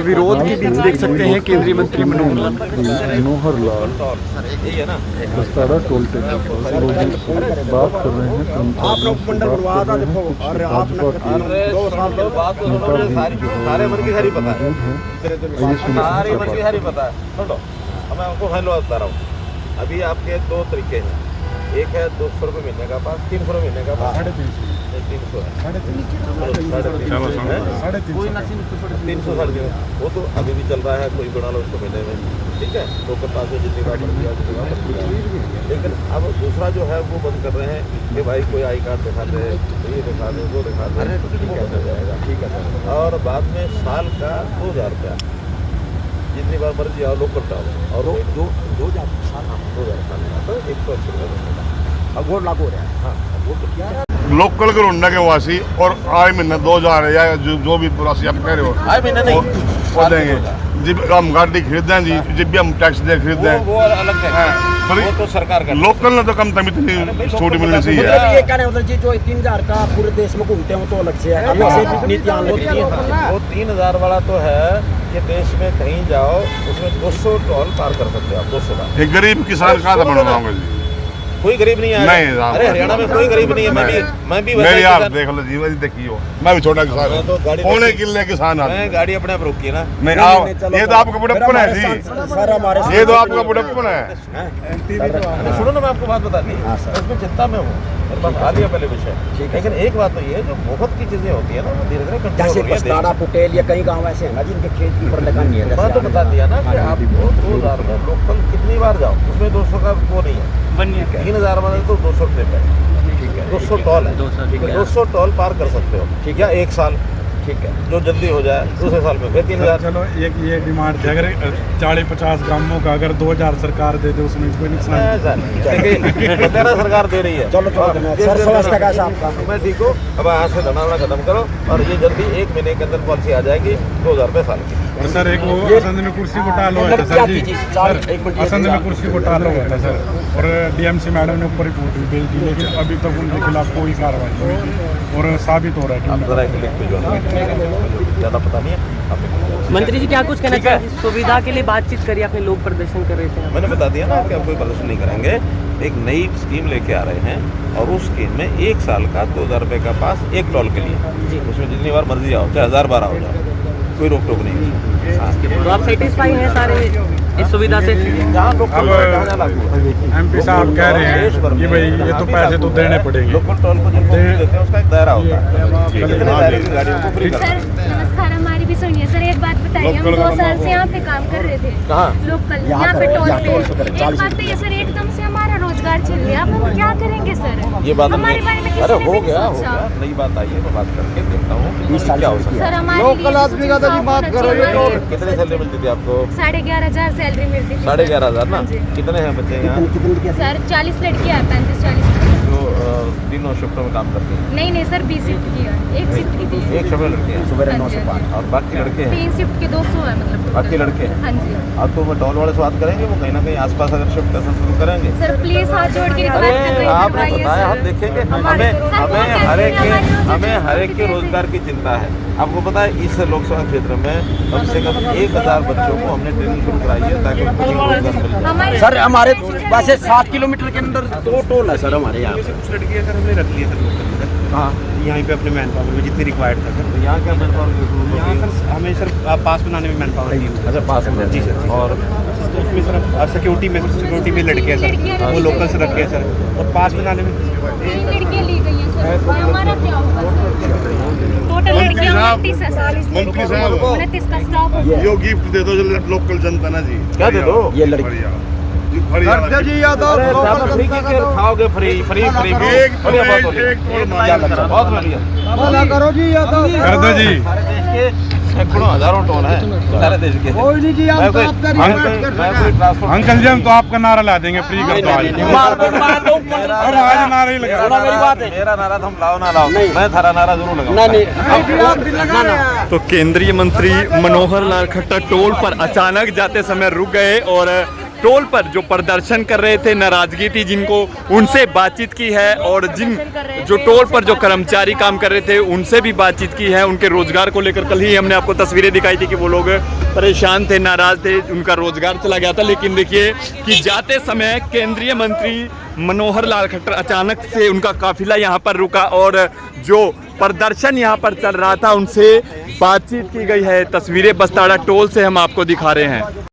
विरोध के बीच देख सकते हैं केंद्रीय मंत्री मनोहर लाल बस्तारा टोल टैक्स बात कर रहे हैं कर्मचारियों से बात कर रहे हैं कुछ भाजपा के मैं आपको हेलो बता रहा हूँ। अभी आपके दो तरीके हैं, एक है 200 रुपये महीने का पास, 300 रुपये महीने का पास, 350 है, 300 वो तो अभी भी चल रहा है, कोई बना लो उसको महीने में, ठीक है। टोकन पास में जितनी बार बढ़ गया, लेकिन अब दूसरा जो है वो बंद कर रहे हैं कि भाई कोई आई कार्ड दिखा दे, ये दिखा दे, वो दिखा दे, ठीक है हो जाएगा, ठीक है। और बाद में साल का 2000 रुपया जितनी बार मर्जी आओ लोकल टाओ, और 2000 साल तो 180 रुपये अब वोट लागू हो रहा है। हाँ वोट तो क्या लोकल करोंडा के वासी और आए महीना 2000 या जो भी राशि आप कह रहे हो आए महीना नहीं वो देंगे। जब हम गाड़ी खरीदें जी, जब भी हम टैक्स दे खरीदें वो अलग है, वो तो सरकार का। लोकल ने तो कम तम इतनी छूट मिलनी चाहिए। ये कहने मतलब जी जो 3000 का पूरे देश में घूमते हैं वो तो अलग से है, अलग से नीतियां लगती हैं। वो 3000 वाला तो है कि देश में कहीं जाओ उसमें 200 टोल पार कर सकते हो आप, 200 का। एक गरीब किसान कहाँ था बनवाऊंगा जी, कोई गरीब नहीं है। नहीं, अरे हरियाणा में कोई गरीब नहीं है। मैं भी मेरी आप देख लो जी, देखिए मैं भी छोटा किसान हूँ, पौने किले किसान मैं गाड़ी अपने आप रोकी ना। नहीं आओ, ये तो आपका बुढ़प्पन है जी, ये तो आपका बुढ़प्पन है। सुनो ना, मैं आपको बात बता दी, उसमें चिंता में हूँ, मेरे पास आ लिया पहले विषय। लेकिन एक बात तो ये है, जो बहुत की चीजें होती है ना वो धीरे धीरे जैसे बस्तारा पुटेल या कई गाँव ऐसे हैं ना जिनके खेत की ऊपर लगा नहीं है। मैं तो बता दिया ना कि आप 2000 में लोकल कितनी बार जाओ उसमें 200 का वो नहीं है, 3000 वाले तो 200 ट्रिप है, ठीक है। 200 टोल है, 200 टोल पार कर सकते हो, ठीक है। 1 साल, ठीक है, जो जल्दी हो जाए दूसरे साल में फिर 3000। चलो एक ये डिमांड थी, अगर 40-50 ग्रामों का अगर 2000 सरकार दे दे उसमें कोई नुकसान तेरा सरकार दे रही है। चलो मैं ठीक हूँ, अब यहाँ से धरना खत्म करो और ये जल्दी 1 महीने के अंदर पॉलिसी आ जाएगी 2000 रुपये साल की। सर एक वो असंध में कुर्सी को टाल हुआ था सर जी, असंध में कुर्सी को टाल हुआ था सर, और डीएमसी मैडम ने ऊपर रिपोर्ट भी भेज दी, लेकिन अभी तक उनके खिलाफ कोई कार्रवाई नहीं हुई और साबित हो रहा है ज़्यादा पता नहीं है। मंत्री जी क्या कुछ कहना चाहिए? सुविधा के लिए बातचीत करिए, अपने लोग प्रदर्शन कर रहे थे। मैंने बता दिया ना कि आप कोई प्रदर्शन नहीं करेंगे। एक नई स्कीम लेके आ रहे हैं और उस स्कीम में 1 साल का 2000 रुपये का पास 1 टोल के लिए, उसमें जितनी बार मर्जी आओ, चाहे 1000 बार आओ जाओ, कोई रोक टोक नहीं है। तो आप सेटिस्फाई हैं सारे इस सुविधा से? MP साहब कह रहे हैं कि भाई ये तो पैसे तो देने पड़ेंगे, लोकल टोल को जो देते हैं उसका एक दायरा होता है। गाड़ियों को फ्री सर नमस्कार, हमारी भी सुनिए सर, एक बात बताइए, हम 2 साल से यहाँ पे काम कर रहे थे, कहाँ लोकल यहाँ पे टोल पे। एक बात तो ये सर, एकदम से हमारा रोजगार छीन लिया, अब हम क्या करेंगे सर? ये बात हमारे बारे में अरे हो गया नई बात आई है, मैं बात करके देखता हूँ क्या हो सकता है। सर हमारे लोकल आदमी का तो बात करो, ये कितने सैलरी मिलती थी आपको? 11,500 सैलरी मिलती थी। 11,500 ना? कितने हैं बच्चे यहाँ? सर 40 लड़कियाँ, 35-40 जो तीनों शिफ्टों में काम करती हैं? नहीं सर 20 शिफ्ट की है, 1 शिफ्ट की थी। 1 शिफ्ट में लड़कियाँ सुबह 9 से 5 और बाकी लड़के हैं? 3 शिफ्ट के 200 है मतलब बाकी लड़के हैं। हाँ जी। अब तो वो टोल वाले से बात करेंगे, वो कहीं ना कहीं आसपास अगर शिफ्ट करना शुरू करेंगे। सर प्लीज हाथ जोड़ के अरे आपने बताया, हम देखेंगे। हमें हर एक के रोजगार की चिंता है। आपको पता है इस लोकसभा क्षेत्र में कम से कम 1000 बच्चों को हमने ट्रेनिंग शुरू कराई है ताकि उनको रोजगार मिल जाए। सर हमारे वैसे 7 किलोमीटर के अंदर 2 टोल है सर हमारे यहाँ। कुछ लड़कियाँ सर हमने रख ली है सर लोकल में, हाँ यहाँ पे अपने मैन पावर में जितनी रिक्वायर्ड था सर। तो यहाँ क्या मैन पावर? यहाँ सर हमें सर पास बनाने में मैन पावर दी। अच्छा पास में जी सर। और तो उसमें सर सिक्योरिटी में लड़कियाँ सर, वो लोकल से रखे हैं सर, और पास बनाने में 3 लड़कियाँ ली गई हैं सर। हमारा क्या होगा? टोटल लड़कियाँ 29 है सर। मंत्री साहब 29 का स्टॉक है। यो गिफ्ट दे दो लोकल जनता ना जी, क्या दे दो? ये लड़की खाओगे फ्री फ्री फ्री बहुत बढ़िया करो जी या तो कर दो जी। सैकड़ों हजारों टोल है सारे देश के। अंकल जी हम तो आपका नारा ला देंगे, फ्री कर दो आज नारा ही लगा। मेरा नारा तो हम लाओ ना लाओ, मैं थारा नारा जरूर लगाऊंगा। तो केंद्रीय मंत्री मनोहर लाल खट्टर टोल पर अचानक जाते समय रुक गए और टोल पर जो प्रदर्शन कर रहे थे, नाराजगी थी जिनको, उनसे बातचीत की है और जिन जो टोल पर जो कर्मचारी काम कर रहे थे उनसे भी बातचीत की है। उनके रोजगार को लेकर कल ही हमने आपको तस्वीरें दिखाई थी कि वो लोग परेशान थे, नाराज थे, उनका रोजगार चला गया था। लेकिन देखिए कि जाते समय केंद्रीय मंत्री मनोहर लाल खट्टर अचानक से उनका काफिला यहाँ पर रुका और जो प्रदर्शन यहाँ पर चल रहा था उनसे बातचीत की गई है। तस्वीरें बस्ताड़ा टोल से हम आपको दिखा रहे हैं।